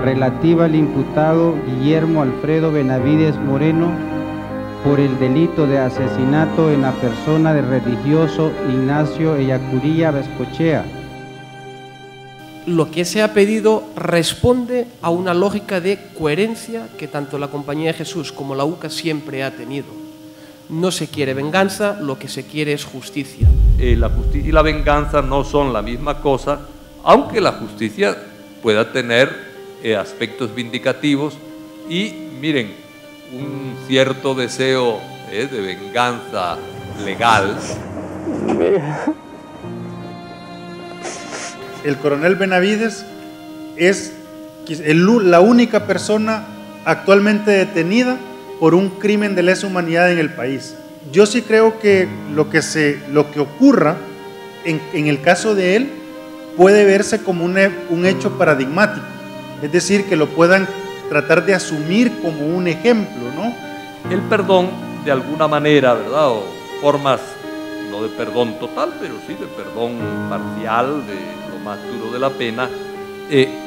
relativa al imputado Guillermo Alfredo Benavides Moreno por el delito de asesinato en la persona del religioso Ignacio Ellacuría Bescochea. Lo que se ha pedido responde a una lógica de coherencia que tanto la Compañía de Jesús como la UCA siempre ha tenido. No se quiere venganza, lo que se quiere es justicia. La justicia y la venganza no son la misma cosa, aunque la justicia pueda tener aspectos vindicativos y, miren, un cierto deseo de venganza legal. El coronel Benavides es la única persona actualmente detenida por un crimen de lesa humanidad en el país. Yo sí creo que lo que ocurra en el caso de él puede verse como un hecho paradigmático, es decir, que lo puedan tratar de asumir como un ejemplo, ¿no? El perdón, de alguna manera, ¿verdad? O formas, no de perdón total, pero sí de perdón parcial, de lo más duro de la pena,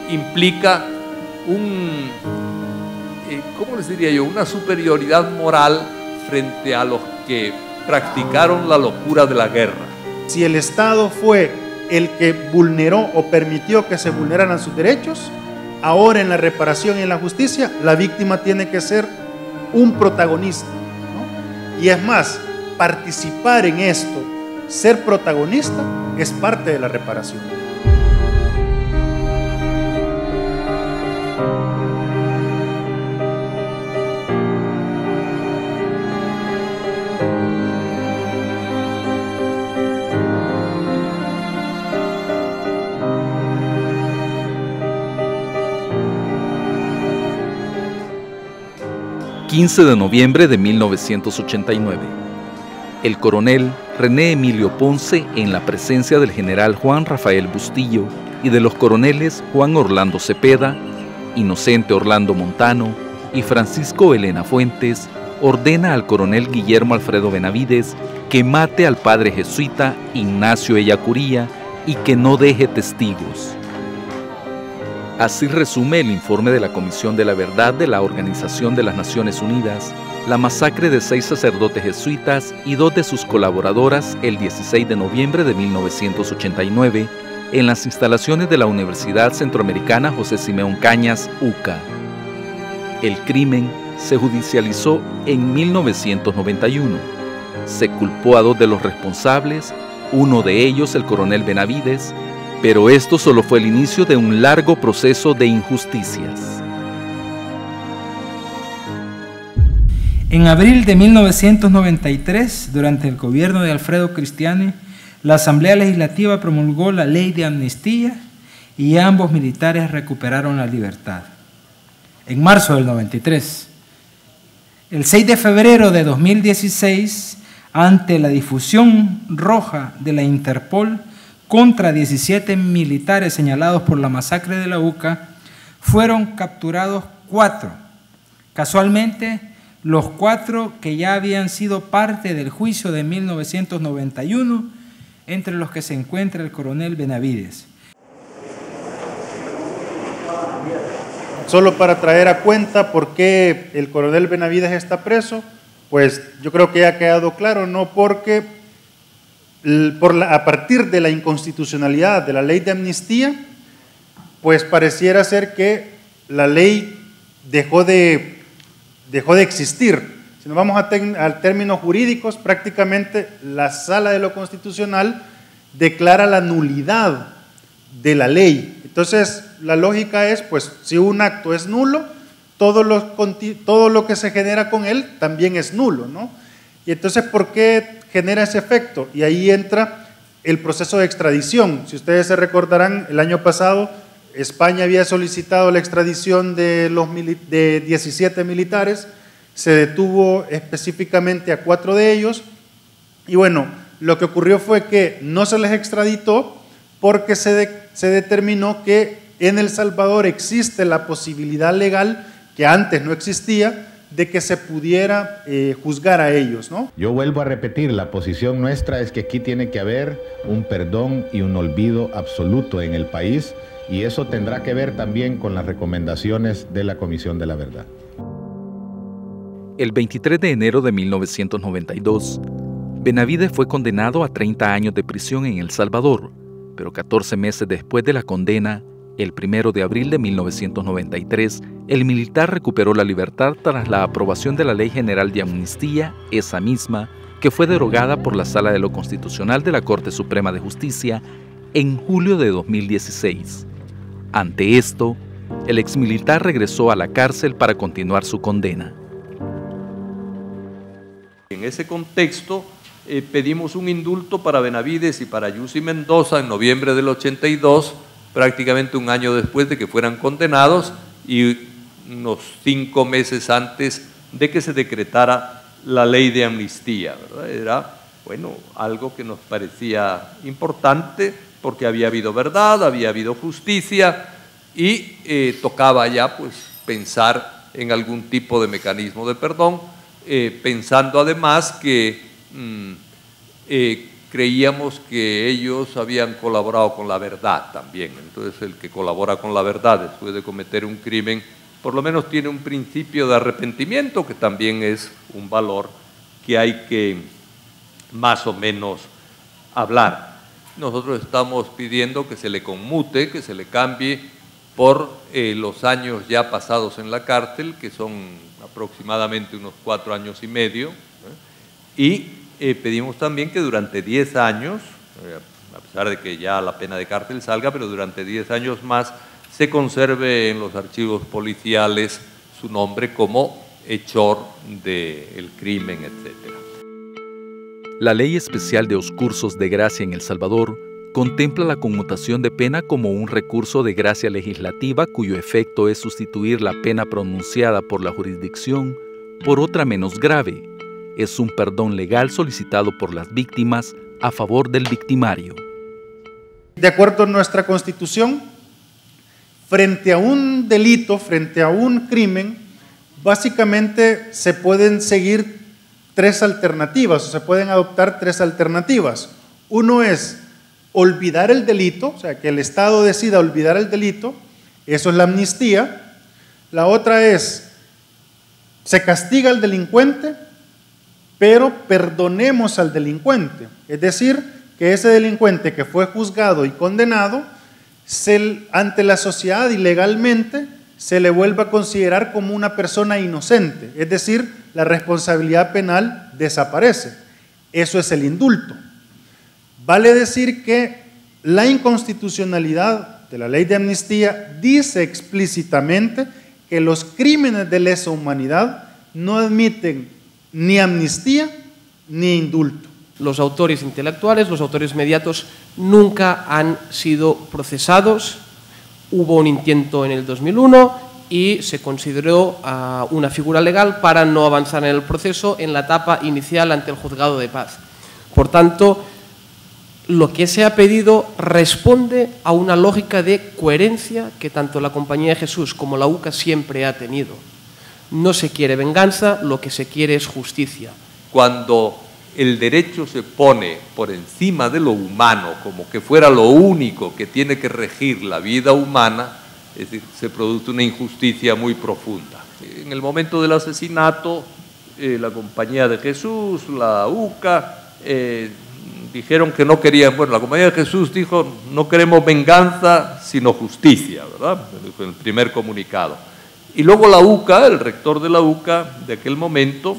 implica ¿cómo les diría yo? Una superioridad moral frente a los que practicaron la locura de la guerra. Si el Estado fue el que vulneró o permitió que se vulneraran sus derechos, ahora en la reparación y en la justicia, la víctima tiene que ser un protagonista, ¿no? Y es más, participar en esto, ser protagonista, es parte de la reparación. ...15 de noviembre de 1989... el coronel René Emilio Ponce, en la presencia del general Juan Rafael Bustillo y de los coroneles Juan Orlando Cepeda, Inocente Orlando Montano y Francisco Elena Fuentes, ordena al coronel Guillermo Alfredo Benavides que mate al padre jesuita Ignacio Ellacuría y que no deje testigos. Así resume el informe de la Comisión de la Verdad de la Organización de las Naciones Unidas la masacre de 6 sacerdotes jesuitas y 2 de sus colaboradoras el 16 de noviembre de 1989 en las instalaciones de la Universidad Centroamericana José Simeón Cañas, UCA. El crimen se judicializó en 1991. Se culpó a 2 de los responsables, uno de ellos el coronel Benavides, pero esto solo fue el inicio de un largo proceso de injusticias. En abril de 1993, durante el gobierno de Alfredo Cristiani, la Asamblea Legislativa promulgó la Ley de Amnistía y ambos militares recuperaron la libertad. En marzo del 93, el 6 de febrero de 2016, ante la difusión roja de la Interpol contra 17 militares señalados por la masacre de la UCA, fueron capturados 4. Casualmente, los 4 que ya habían sido parte del juicio de 1991, entre los que se encuentra el coronel Benavides. Solo para traer a cuenta por qué el coronel Benavides está preso, pues yo creo que ya ha quedado claro, no porque a partir de la inconstitucionalidad de la ley de amnistía, pues pareciera ser que la ley dejó de existir. Si nos vamos a términos jurídicos, prácticamente la Sala de lo Constitucional declara la nulidad de la ley. Entonces, la lógica es, pues, si un acto es nulo, todo lo que se genera con él también es nulo, ¿no? Y entonces, ¿por qué genera ese efecto? Y ahí entra el proceso de extradición. Si ustedes se recordarán, el año pasado España había solicitado la extradición de 17 militares, se detuvo específicamente a 4 de ellos, y bueno, lo que ocurrió fue que no se les extraditó porque se determinó que en El Salvador existe la posibilidad legal, que antes no existía, de que se pudiera juzgar a ellos, ¿no? Yo vuelvo a repetir, la posición nuestra es que aquí tiene que haber un perdón y un olvido absoluto en el país, y eso tendrá que ver también con las recomendaciones de la Comisión de la Verdad. El 23 de enero de 1992, Benavides fue condenado a 30 años de prisión en El Salvador, pero 14 meses después de la condena, el 1 de abril de 1993, el militar recuperó la libertad tras la aprobación de la Ley General de Amnistía, esa misma, que fue derogada por la Sala de lo Constitucional de la Corte Suprema de Justicia en julio de 2016. Ante esto, el exmilitar regresó a la cárcel para continuar su condena. En ese contexto, pedimos un indulto para Benavides y para Yussi Mendoza en noviembre del 82, prácticamente un año después de que fueran condenados y unos 5 meses antes de que se decretara la ley de amnistía, ¿verdad? Era, bueno, algo que nos parecía importante porque había habido verdad, había habido justicia y tocaba ya pues pensar en algún tipo de mecanismo de perdón, pensando además que creíamos que ellos habían colaborado con la verdad también. Entonces el que colabora con la verdad después de cometer un crimen, por lo menos tiene un principio de arrepentimiento, que también es un valor que hay que más o menos hablar. Nosotros estamos pidiendo que se le conmute, que se le cambie por los años ya pasados en la cárcel, que son aproximadamente unos 4 años y medio, y pedimos también que durante 10 años, a pesar de que ya la pena de cárcel salga, pero durante 10 años más se conserve en los archivos policiales su nombre como hechor del crimen, etc. La Ley Especial de Excursos de Gracia en El Salvador contempla la conmutación de pena como un recurso de gracia legislativa cuyo efecto es sustituir la pena pronunciada por la jurisdicción por otra menos grave. Es un perdón legal solicitado por las víctimas a favor del victimario. De acuerdo a nuestra Constitución, frente a un delito, frente a un crimen, básicamente se pueden seguir 3 alternativas, o se pueden adoptar 3 alternativas. Uno es olvidar el delito, o sea, que el Estado decida olvidar el delito, eso es la amnistía. La otra es, se castiga al delincuente, pero perdonemos al delincuente. Es decir, que ese delincuente que fue juzgado y condenado, ante la sociedad y legalmente, se le vuelva a considerar como una persona inocente. Es decir, la responsabilidad penal desaparece. Eso es el indulto. Vale decir que la inconstitucionalidad de la ley de amnistía dice explícitamente que los crímenes de lesa humanidad no admiten ni amnistía ni indulto. Los autores intelectuales, los autores inmediatos, nunca han sido procesados. Hubo un intento en el 2001 y se consideró una figura legal para no avanzar en el proceso en la etapa inicial ante el juzgado de paz. Por tanto, lo que se ha pedido responde a una lógica de coherencia que tanto la Compañía de Jesús como la UCA siempre ha tenido. No se quiere venganza, lo que se quiere es justicia. Cuando el derecho se pone por encima de lo humano, como que fuera lo único que tiene que regir la vida humana, es decir, se produce una injusticia muy profunda. En el momento del asesinato, la Compañía de Jesús, la UCA, dijeron que no querían, bueno, la Compañía de Jesús dijo, no queremos venganza, sino justicia, ¿verdad? En el primer comunicado. Y luego la UCA, el rector de la UCA de aquel momento,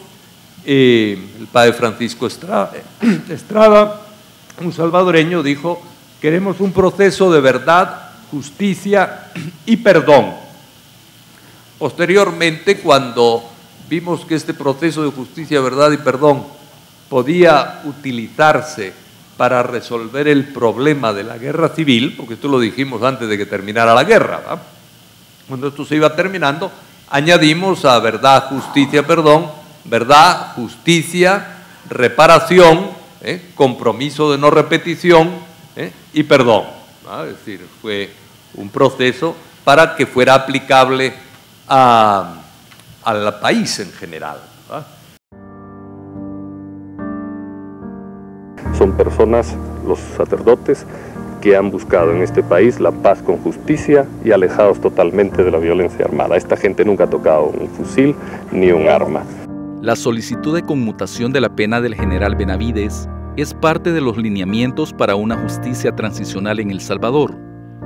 el padre Francisco Estrada, un salvadoreño, dijo, queremos un proceso de verdad, justicia y perdón. Posteriormente, cuando vimos que este proceso de justicia, verdad y perdón podía utilizarse para resolver el problema de la guerra civil, porque esto lo dijimos antes de que terminara la guerra, ¿verdad? Cuando esto se iba terminando, añadimos a verdad, justicia, perdón, verdad, justicia, reparación, compromiso de no repetición y perdón, ¿no? Es decir, fue un proceso para que fuera aplicable a al país en general, ¿verdad? Son personas, los sacerdotes, que han buscado en este país la paz con justicia y alejados totalmente de la violencia armada. Esta gente nunca ha tocado un fusil ni un arma. La solicitud de conmutación de la pena del general Benavides es parte de los lineamientos para una justicia transicional en El Salvador,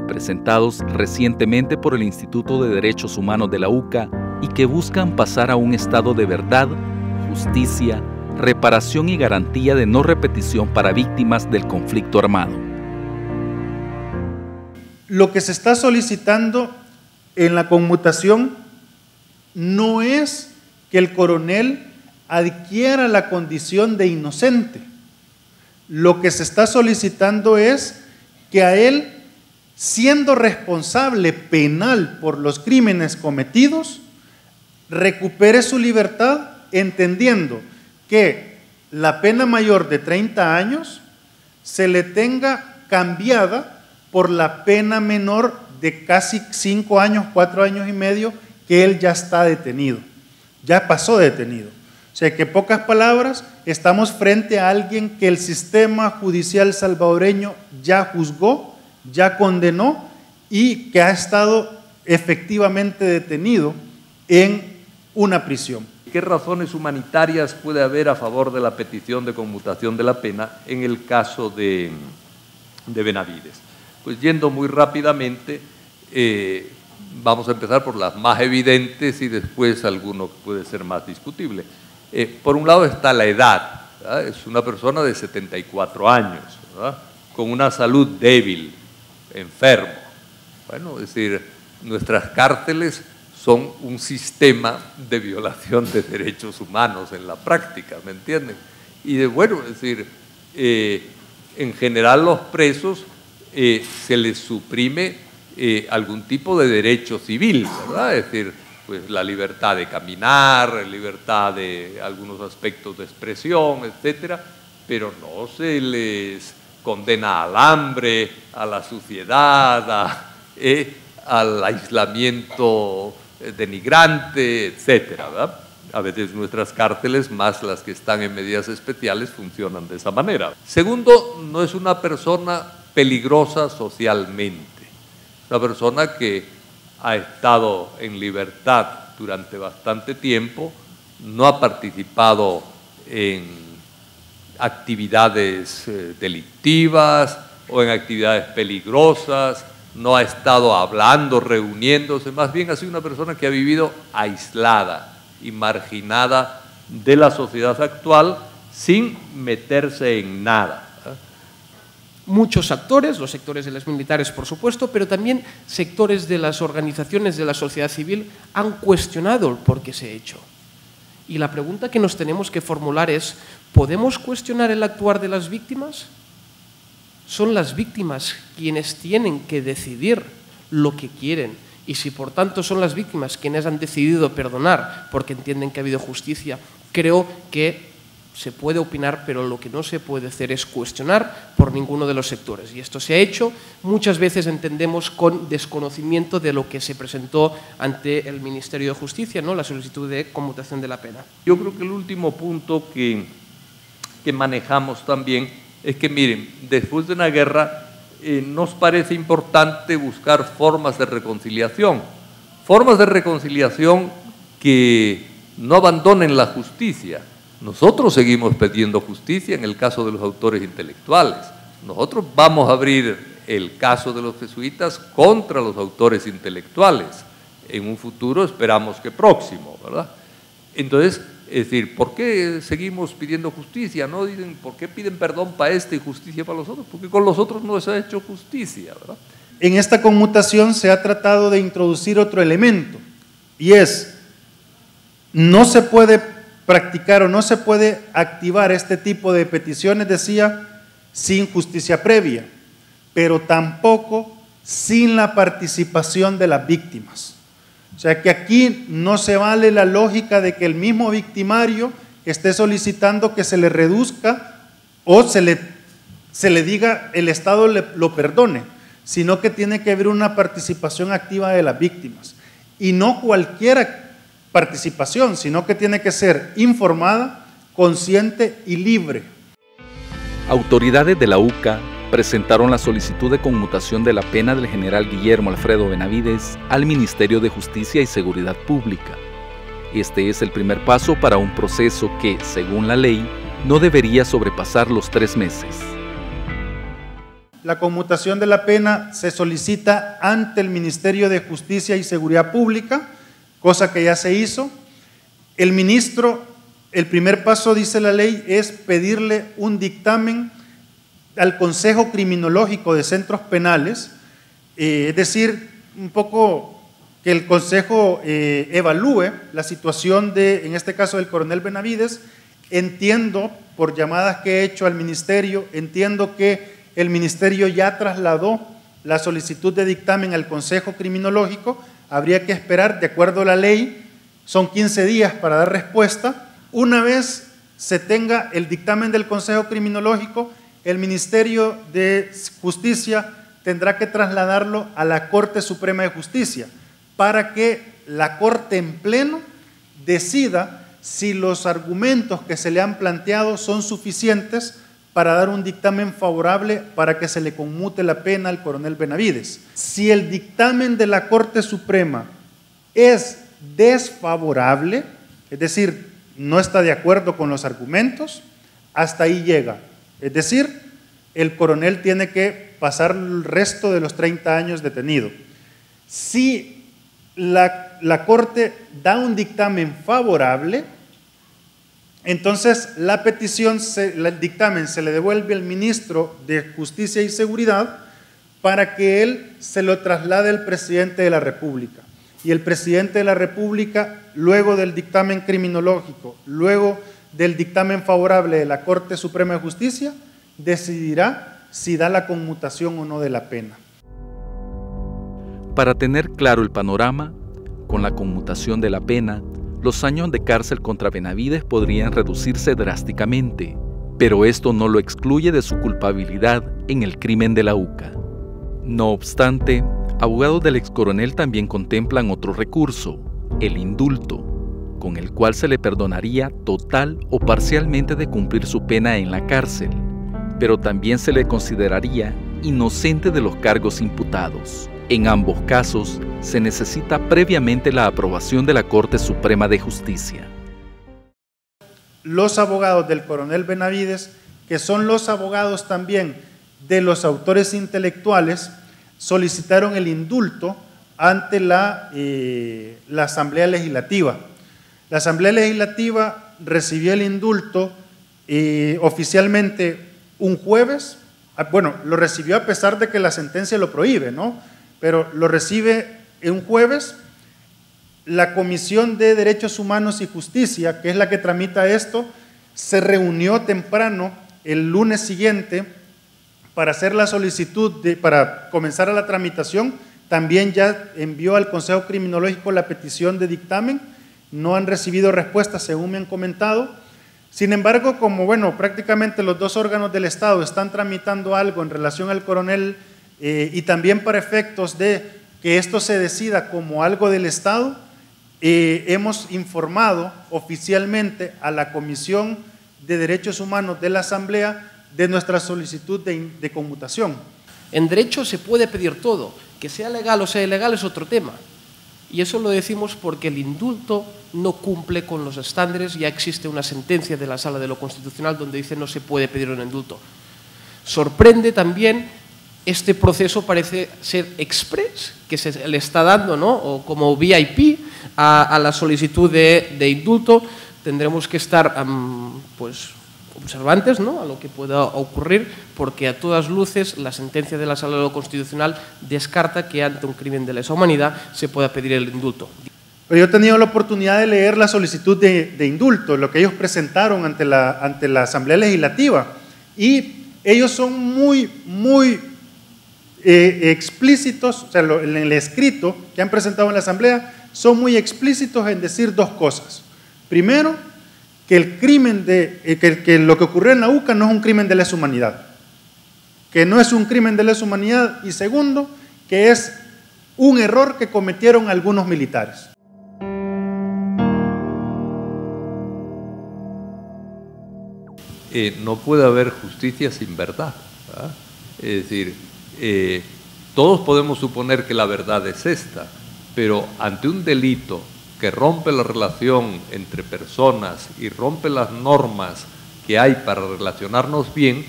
presentados recientemente por el Instituto de Derechos Humanos de la UCA y que buscan pasar a un estado de verdad, justicia, reparación y garantía de no repetición para víctimas del conflicto armado. Lo que se está solicitando en la conmutación no es que el coronel adquiera la condición de inocente. Lo que se está solicitando es que a él, siendo responsable penal por los crímenes cometidos, recupere su libertad, entendiendo que la pena mayor de 30 años se le tenga cambiada por la pena menor de casi 5 años, 4 años y medio, que él ya está detenido, ya pasó detenido. O sea que, en pocas palabras, estamos frente a alguien que el sistema judicial salvadoreño ya juzgó, ya condenó y que ha estado efectivamente detenido en una prisión. ¿Qué razones humanitarias puede haber a favor de la petición de conmutación de la pena en el caso de Benavides? Pues yendo muy rápidamente, vamos a empezar por las más evidentes y después alguno que puede ser más discutible. Por un lado está la edad, ¿verdad? Es una persona de 74 años, ¿verdad? Con una salud débil, enfermo. Bueno, es decir, nuestras cárceles son un sistema de violación de derechos humanos en la práctica, ¿me entienden? Y bueno, es decir, en general los presos se les suprime algún tipo de derecho civil, ¿verdad? Es decir, pues la libertad de caminar, libertad de algunos aspectos de expresión, etcétera, pero no se les condena al hambre, a la suciedad, al aislamiento denigrante, etcétera, ¿verdad? A veces nuestras cárceles, más las que están en medidas especiales, funcionan de esa manera. Segundo, no es una persona peligrosa socialmente, una persona que ha estado en libertad durante bastante tiempo, no ha participado en actividades delictivas o en actividades peligrosas, no ha estado hablando, reuniéndose, más bien ha sido una persona que ha vivido aislada y marginada de la sociedad actual sin meterse en nada. Muchos actores, los sectores de los militares por supuesto, pero también sectores de las organizaciones de la sociedad civil han cuestionado el por qué se ha hecho. Y la pregunta que nos tenemos que formular es, ¿podemos cuestionar el actuar de las víctimas? Son las víctimas quienes tienen que decidir lo que quieren. Y si por tanto son las víctimas quienes han decidido perdonar porque entienden que ha habido justicia, creo que se puede opinar, pero lo que no se puede hacer es cuestionar por ninguno de los sectores. Y esto se ha hecho, muchas veces entendemos con desconocimiento de lo que se presentó ante el Ministerio de Justicia, ¿no? La solicitud de conmutación de la pena. Yo creo que el último punto que manejamos también es que, miren, después de una guerra nos parece importante buscar formas de reconciliación que no abandonen la justicia. Nosotros seguimos pidiendo justicia en el caso de los autores intelectuales. Nosotros vamos a abrir el caso de los jesuitas contra los autores intelectuales. En un futuro esperamos que próximo, ¿verdad? Entonces, es decir, ¿por qué seguimos pidiendo justicia? No dicen, ¿por qué piden perdón para este y justicia para los otros? Porque con los otros no se ha hecho justicia, ¿verdad? En esta conmutación se ha tratado de introducir otro elemento, y es, no se puede practicar o no se puede activar este tipo de peticiones, decía, sin justicia previa, pero tampoco sin la participación de las víctimas. O sea que aquí no se vale la lógica de que el mismo victimario esté solicitando que se le reduzca o se le diga el Estado lo perdone, sino que tiene que haber una participación activa de las víctimas. Y no cualquiera participación, sino que tiene que ser informada, consciente y libre. Autoridades de la UCA presentaron la solicitud de conmutación de la pena del general Guillermo Alfredo Benavides al Ministerio de Justicia y Seguridad Pública. Este es el primer paso para un proceso que, según la ley, no debería sobrepasar los 3 meses. La conmutación de la pena se solicita ante el Ministerio de Justicia y Seguridad Pública, cosa que ya se hizo. El ministro, el primer paso, dice la ley, es pedirle un dictamen al Consejo Criminológico de Centros Penales, es decir, un poco que el Consejo evalúe la situación de, en este caso, del coronel Benavides. Entiendo, por llamadas que he hecho al ministerio, entiendo que el ministerio ya trasladó la solicitud de dictamen al Consejo Criminológico. Habría que esperar, de acuerdo a la ley, son 15 días para dar respuesta. Una vez se tenga el dictamen del Consejo Criminológico, el Ministerio de Justicia tendrá que trasladarlo a la Corte Suprema de Justicia para que la Corte en pleno decida si los argumentos que se le han planteado son suficientes para dar un dictamen favorable para que se le conmute la pena al coronel Benavides. Si el dictamen de la Corte Suprema es desfavorable, es decir, no está de acuerdo con los argumentos, hasta ahí llega. Es decir, el coronel tiene que pasar el resto de los 30 años detenido. Si la Corte da un dictamen favorable, entonces la petición, el dictamen se le devuelve al ministro de Justicia y Seguridad para que él se lo traslade al presidente de la República. Y el presidente de la República, luego del dictamen criminológico, luego del dictamen favorable de la Corte Suprema de Justicia, decidirá si da la conmutación o no de la pena. Para tener claro el panorama, con la conmutación de la pena, los años de cárcel contra Benavides podrían reducirse drásticamente, pero esto no lo excluye de su culpabilidad en el crimen de la UCA. No obstante, abogados del excoronel también contemplan otro recurso, el indulto, con el cual se le perdonaría total o parcialmente de cumplir su pena en la cárcel, pero también se le consideraría inocente de los cargos imputados. En ambos casos, se necesita previamente la aprobación de la Corte Suprema de Justicia. Los abogados del coronel Benavides, que son los abogados también de los autores intelectuales, solicitaron el indulto ante la Asamblea Legislativa. La Asamblea Legislativa recibió el indulto oficialmente un jueves. Bueno, lo recibió a pesar de que la sentencia lo prohíbe, ¿no? Pero lo recibe un jueves. La Comisión de Derechos Humanos y Justicia, que es la que tramita esto, se reunió temprano el lunes siguiente para hacer la solicitud, para comenzar a la tramitación. También ya envió al Consejo Criminológico la petición de dictamen. No han recibido respuesta, según me han comentado. Sin embargo, como bueno, prácticamente los dos órganos del Estado están tramitando algo en relación al coronel y también para efectos de que esto se decida como algo del Estado, hemos informado oficialmente a la Comisión de Derechos Humanos de la Asamblea de nuestra solicitud de conmutación. En derecho se puede pedir todo, que sea legal o sea ilegal es otro tema. Y eso lo decimos porque el indulto no cumple con los estándares. Ya existe una sentencia de la Sala de lo Constitucional donde dice no se puede pedir un indulto. Sorprende también, este proceso parece ser express, que se le está dando, ¿no? O como VIP a la solicitud de indulto. Tendremos que estar pues, observantes, ¿no?, a lo que pueda ocurrir, porque a todas luces la sentencia de la Sala de lo Constitucional descarta que ante un crimen de lesa humanidad se pueda pedir el indulto. Pero yo he tenido la oportunidad de leer la solicitud de indulto, lo que ellos presentaron ante la Asamblea Legislativa, y ellos son muy explícitos, o sea, en el escrito que han presentado en la Asamblea, son muy explícitos en decir dos cosas. Primero, que el crimen que lo que ocurrió en la UCA no es un crimen de lesa humanidad, que no es un crimen de lesa humanidad, y segundo, que es un error que cometieron algunos militares. no puede haber justicia sin verdad, ¿verdad? Es decir, todos podemos suponer que la verdad es esta, pero ante un delito que rompe la relación entre personas y rompe las normas que hay para relacionarnos bien,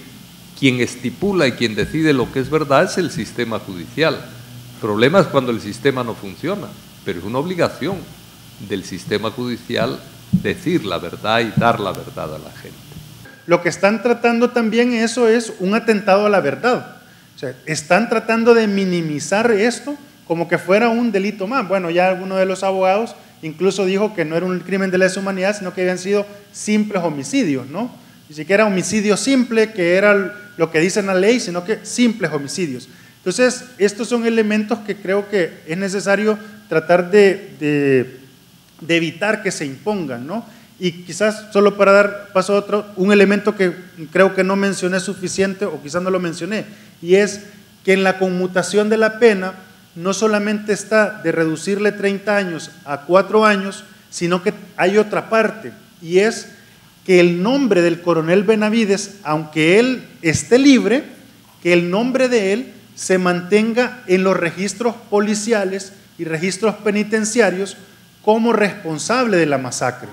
quien estipula y quien decide lo que es verdad es el sistema judicial. El problema es cuando el sistema no funciona, pero es una obligación del sistema judicial decir la verdad y dar la verdad a la gente. Lo que están tratando también eso es un atentado a la verdad. O sea, están tratando de minimizar esto como que fuera un delito más. Bueno, ya alguno de los abogados incluso dijo que no era un crimen de lesa humanidad, sino que habían sido simples homicidios, ¿no? Ni siquiera homicidio simple, que era lo que dice la ley, sino que simples homicidios. Entonces, estos son elementos que creo que es necesario tratar de evitar que se impongan, ¿no? Y quizás, solo para dar paso a otro, un elemento que creo que no mencioné suficiente, o quizás no lo mencioné, y es que en la conmutación de la pena no solamente está de reducirle 30 años a 4 años, sino que hay otra parte, y es que el nombre del coronel Benavides, aunque él esté libre, que el nombre de él se mantenga en los registros policiales y registros penitenciarios como responsable de la masacre.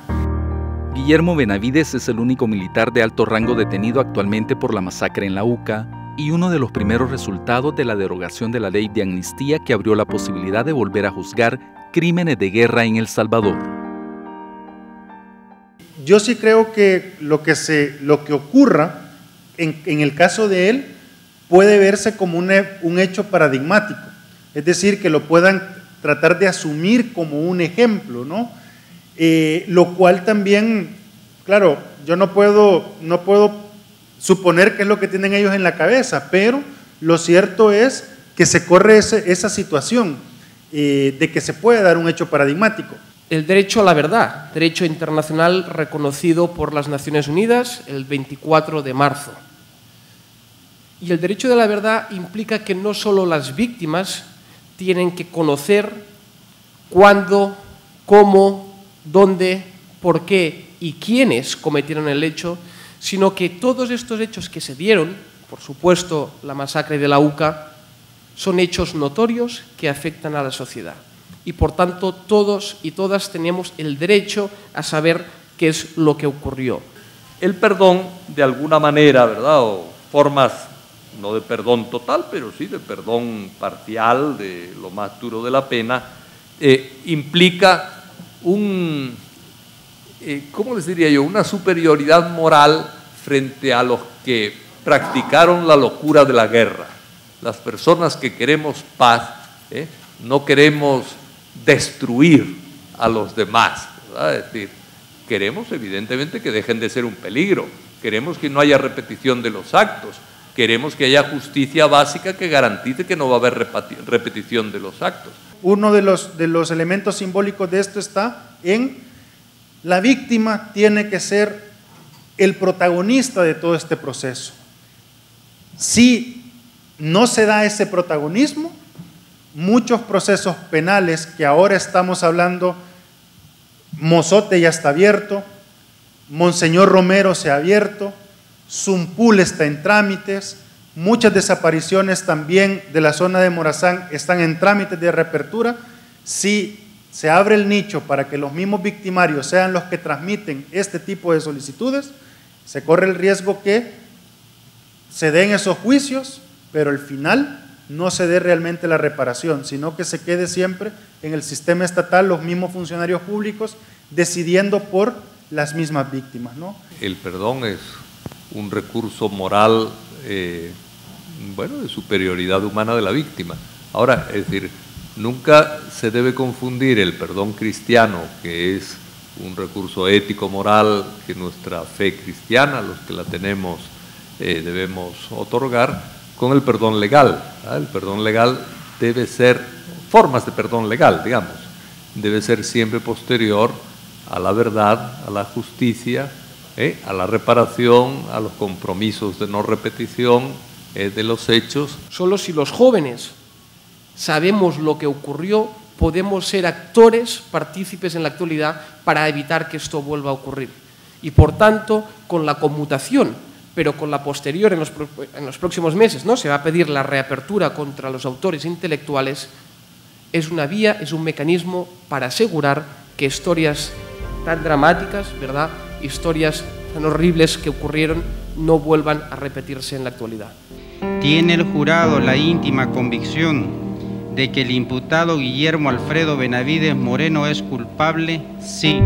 Guillermo Benavides es el único militar de alto rango detenido actualmente por la masacre en la UCA y uno de los primeros resultados de la derogación de la ley de amnistía que abrió la posibilidad de volver a juzgar crímenes de guerra en El Salvador. Yo sí creo que lo que ocurra en el caso de él puede verse como un hecho paradigmático, es decir, que lo puedan tratar de asumir como un ejemplo, ¿no? Lo cual también, claro, yo no puedo suponer qué es lo que tienen ellos en la cabeza, pero lo cierto es que se corre esa situación de que se puede dar un hecho paradigmático. El derecho a la verdad, derecho internacional reconocido por las Naciones Unidas el 24 de marzo. Y el derecho de la verdad implica que no solo las víctimas tienen que conocer cuándo, cómo, dónde, por qué y quiénes cometieron el hecho, sino que todos estos hechos que se dieron, por supuesto la masacre de la UCA, son hechos notorios que afectan a la sociedad. Y por tanto todos y todas tenemos el derecho a saber qué es lo que ocurrió. El perdón, de alguna manera, ¿verdad?, o formas, no de perdón total, pero sí de perdón parcial, de lo más duro de la pena, implica ¿cómo les diría yo?, una superioridad moral frente a los que practicaron la locura de la guerra. Las personas que queremos paz, no queremos destruir a los demás, ¿verdad? Es decir, queremos evidentemente que dejen de ser un peligro, queremos que no haya repetición de los actos, queremos que haya justicia básica que garantice que no va a haber repetición de los actos. Uno de los elementos simbólicos de esto está en la víctima tiene que ser el protagonista de todo este proceso. Si no se da ese protagonismo, muchos procesos penales que ahora estamos hablando, Mozote ya está abierto, Monseñor Romero se ha abierto, Zumpul está en trámites, muchas desapariciones también de la zona de Morazán están en trámites de reapertura. Si se abre el nicho para que los mismos victimarios sean los que transmiten este tipo de solicitudes, se corre el riesgo que se den esos juicios, pero al final no se dé realmente la reparación, sino que se quede siempre en el sistema estatal los mismos funcionarios públicos decidiendo por las mismas víctimas, ¿no? El perdón es un recurso moral, bueno, de superioridad humana de la víctima. Ahora, es decir, nunca se debe confundir el perdón cristiano, que es un recurso ético moral que nuestra fe cristiana, los que la tenemos, debemos otorgar, con el perdón legal. El perdón legal debe ser, formas de perdón legal, digamos, debe ser siempre posterior a la verdad, a la justicia, a la reparación, a los compromisos de no repetición de los hechos. Solo si los jóvenes sabemos lo que ocurrió, podemos ser actores, partícipes en la actualidad para evitar que esto vuelva a ocurrir. Y por tanto, con la conmutación, pero con la posterior en los próximos meses, ¿no? Se va a pedir la reapertura contra los autores intelectuales, es una vía, es un mecanismo para asegurar que historias tan dramáticas, ¿verdad?, historias tan horribles que ocurrieron, no vuelvan a repetirse en la actualidad. Tiene el jurado la íntima convicción de que el imputado Guillermo Alfredo Benavides Moreno es culpable, sí.